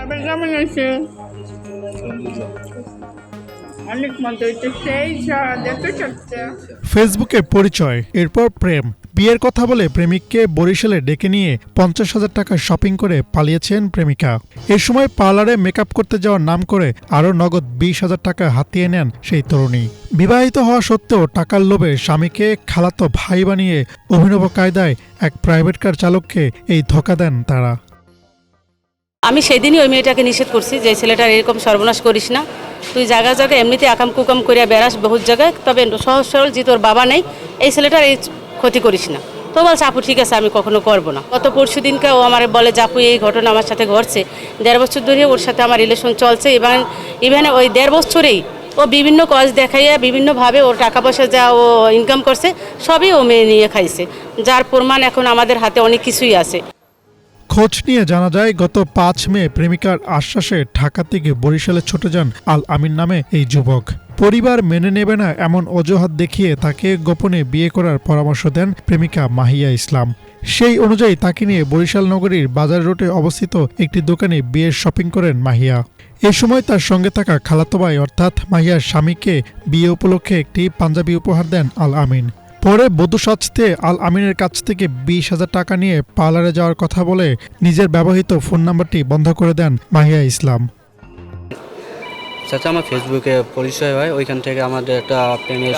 তারপরে কেমন আছে? অনেক মজা হইতে সেই দেখতে চাচ্ছে। ফেসবুকে পরিচয়, এরপর প্রেম। বিয়ের কথা বলে প্রেমিককে বরিশালে ডেকে নিয়ে 50,000 টাকা শপিং করে পালিয়েছেন প্রেমিকা। এ সময় পার্লারে মেকআপ করতে যাওয়ার নাম করে আরও নগদ 20,000 টাকা হাতিয়ে নেন সেই তরুণী। বিবাহিত হওয়া সত্ত্বেও টাকার লোভে স্বামীকে খালাতো ভাই বানিয়ে অভিনব কায়দায় এক প্রাইভেট কার চালককে এই ধোঁকা দেন তারা। আমি সেদিনই ওই মেয়েটাকে নিষেধ করছি যে ছেলেটার এরকম সর্বনাশ করিস না, তুই জায়গায় জায়গায় এমনিতে আকাম কুকাম করিয়া বেড়াস বহুত জায়গায়, তবে সহজ সরল যে তোর বাবা নেই, এই ছেলেটার এই ক্ষতি করিস না। তো বলছে আপু ঠিক আছে আমি কখনো করবো না। গত পরশু দিনকে ও আমার বলে যে আপু এই ঘটনা আমার সাথে ঘটছে, 1.5 বছর ধরে ওর সাথে আমার রিলেশন চলছে, ইভেন ওই 1.5 বছরেই ও বিভিন্ন কাজ দেখাইয়া বিভিন্নভাবে ওর টাকা পয়সা যা ও ইনকাম করছে সবই ও মেয়ে নিয়ে খাইছে, যার প্রমাণ এখন আমাদের হাতে অনেক কিছুই আছে। খোঁজ নিয়ে জানা যায় গত 5 মে প্রেমিকার আশ্বাসে ঢাকা থেকে বরিশালে ছুটে যান আল আমিন নামে এই যুবক। পরিবার মেনে নেবে না এমন অজুহাত দেখিয়ে তাকে গোপনে বিয়ে করার পরামর্শ দেন প্রেমিকা মাহিয়া ইসলাম। সেই অনুযায়ী তাকে নিয়ে বরিশাল নগরীর বাজার রোডে অবস্থিত একটি দোকানে বিয়ের শপিং করেন মাহিয়া। এ সময় তার সঙ্গে থাকা খালাতো ভাই অর্থাৎ মাহিয়ার স্বামীকে বিয়ে উপলক্ষে একটি পাঞ্জাবি উপহার দেন আল আমিন। পরে বধূ সাজতে আল আমিনের কাছ থেকে 20,000 টাকা নিয়ে পার্লারে যাওয়ার কথা বলে নিজের ব্যবহৃত ফোন নাম্বারটি বন্ধ করে দেন মাহিয়া ইসলাম। চাচা আমার ফেসবুকে পরিচয় হয়, ওইখান থেকে আমাদের একটা প্রেমের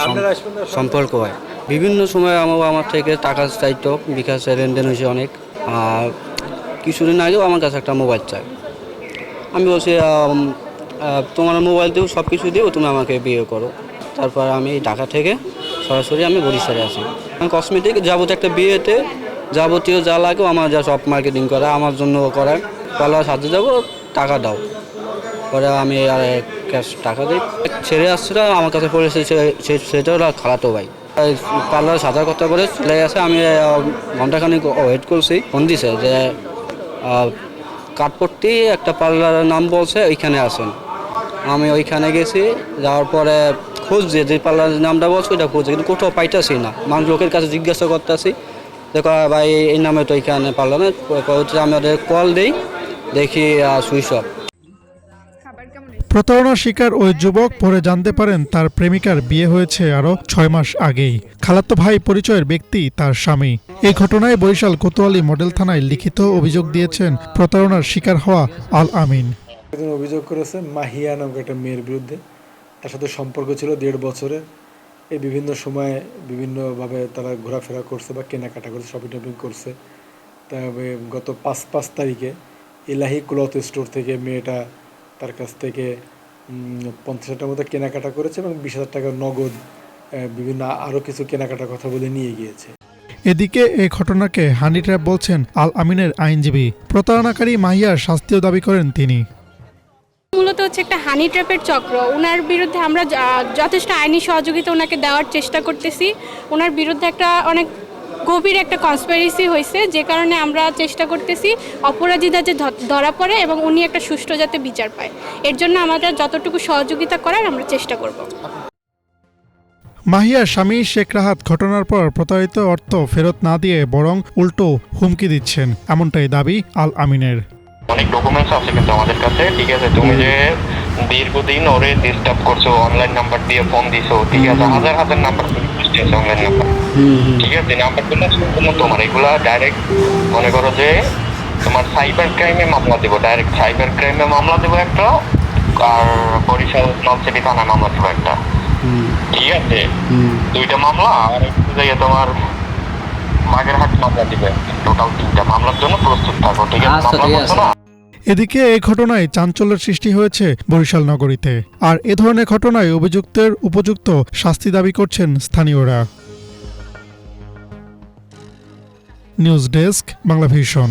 সম্পর্ক হয়। বিভিন্ন সময় আমার থেকে টাকা চাইতো, বিকাশে লেনদেন হয়েছে অনেক। কিছুদিন আগেও আমার কাছে একটা মোবাইল চাই। আমি বলছি তোমার মোবাইল দিও, সব কিছু দিও, তুমি আমাকে বিয়ে করো। তারপর আমি ঢাকা থেকে সরাসরি আমি বরিশালে আসি। কসমেটিক যাবতীয় একটা বিয়েতে যাবতীয় যা লাগে আমার যা সব মার্কেটিং করা আমার জন্য করায়। পার্লার সাজতে যাবো, টাকা দাও, পরে আমি আর ক্যাশ টাকা দিই। ছেড়ে আসছিল আমার কাছে পড়েছে, সেটা হলো খালাতো ভাই। পার্লার সাজার কথা বলে চলে গেছে। আমি ঘন্টাখানিক ওয়েট করছি, ফোন দিছে যে কাঠপট্টি একটা পার্লারের নাম বলছে, ওইখানে আসেন। আমি ওইখানে গেছি, যাওয়ার পরে খুঁজছি যে পার্লারের নামটা বলছে ওইটা খুঁজছি, কিন্তু কোথাও পাইতেছি না। মানুষ লোকের কাছে জিজ্ঞাসা করতেছি, দেখো ভাই এই নামে তো ওইখানে পার্লারে। আমি ওদের কল দিই, দেখি সুইচ অফ। প্রতারণার শিকার ওই যুবক পরে জানতে পারেন তার প্রেমিকার বিয়ে হয়েছে আরও 6 মাস আগেই। খালাতো ভাই পরিচয়ের ব্যক্তি তার স্বামী। এই ঘটনায় বরিশাল কোতোয়ালি মডেল থানায় লিখিত অভিযোগ দিয়েছেন প্রতারণার শিকার হওয়া আল আমিন। অভিযোগ করেছে মাহিয়া নামক একটা মেয়ের বিরুদ্ধে। তার সাথে সম্পর্ক ছিল 1.5 বছরের। এই বিভিন্ন সময়ে বিভিন্নভাবে তারা ঘোরাফেরা করছে বা কেনাকাটা করছে, শপিং টপিং করছে। তবে গত 5 তারিখে ইলাহি ক্লথ স্টোর থেকে মেয়েটা তার কাছ থেকে 50,000 টাকার মতো কেনাকাটা করেছে এবং 20,000 টাকা নগদ বিভিন্ন আরও কিছু কেনাকাটার কথা বলে নিয়ে গিয়েছে। এদিকে এই ঘটনাকে হানি ট্র্যাপ বলছেন আল আমিনের আইনজীবী। প্রতারণাকারী মাহিয়ার শাস্তিও দাবি করেন তিনি। মূলত হচ্ছে একটা হানি ট্র্যাপের চক্র। ওনার বিরুদ্ধে আমরা যথেষ্ট আইনি সহযোগিতা ওনাকে দেওয়ার চেষ্টা করতেছি। ওনার বিরুদ্ধে একটা অনেক গভীর একটা কনস্পিরেসি হয়েছে, যে কারণে আমরা চেষ্টা করতেছি অপরাধীরা যে ধরা পড়ে এবং উনি একটা সুষ্ঠু যাতে বিচার পায়। এর জন্য আমাদের যতটুকু সহযোগিতা করার আমরা চেষ্টা করব। মাহিয়ার স্বামী শেখ রাহাত ঘটনার পর প্রতারিত অর্থ ফেরত না দিয়ে বরং উল্টো হুমকি দিচ্ছেন, এমনটাই দাবি আল আমিনের। অনেক ডকুমেন্টস আছে কিন্তু আমাদের কাছে, ঠিক আছে? তুমি যে দীর্ঘদিন ওরে ডিস্টার্ব করছো, অনলাইন নাম্বার দিয়ে ফোন দিছো, ঠিক আছে? হাজার হাজার নাম্বার আছে অনলাইন নাম্বার, ঠিক আছে? নাম্বারগুলো সম্পূর্ণ তোমার। এগুলা ডাইরেক্ট মনে করো যে তোমার সাইবার ক্রাইমে মামলা দেবো, ডাইরেক্ট সাইবার ক্রাইমে মামলা দেবো একটা, আর বরিশাল নলছিটি থানায় মামলা দেবো একটা, ঠিক আছে? 2টা মামলা। আর একটু জায়গায় তোমার বাগেরহাট মামলা দিবে। টোটাল 3টা মামলার জন্য প্রস্তুত থাকো, ঠিক আছে? মামলা করছো না? এদিকে এই ঘটনায় চাঞ্চল্যের সৃষ্টি হয়েছে বরিশাল নগরীতে। আর এ ধরনের ঘটনায় অভিযুক্তের উপযুক্ত শাস্তি দাবি করছেন স্থানীয়রা। News desk, Bangla vision.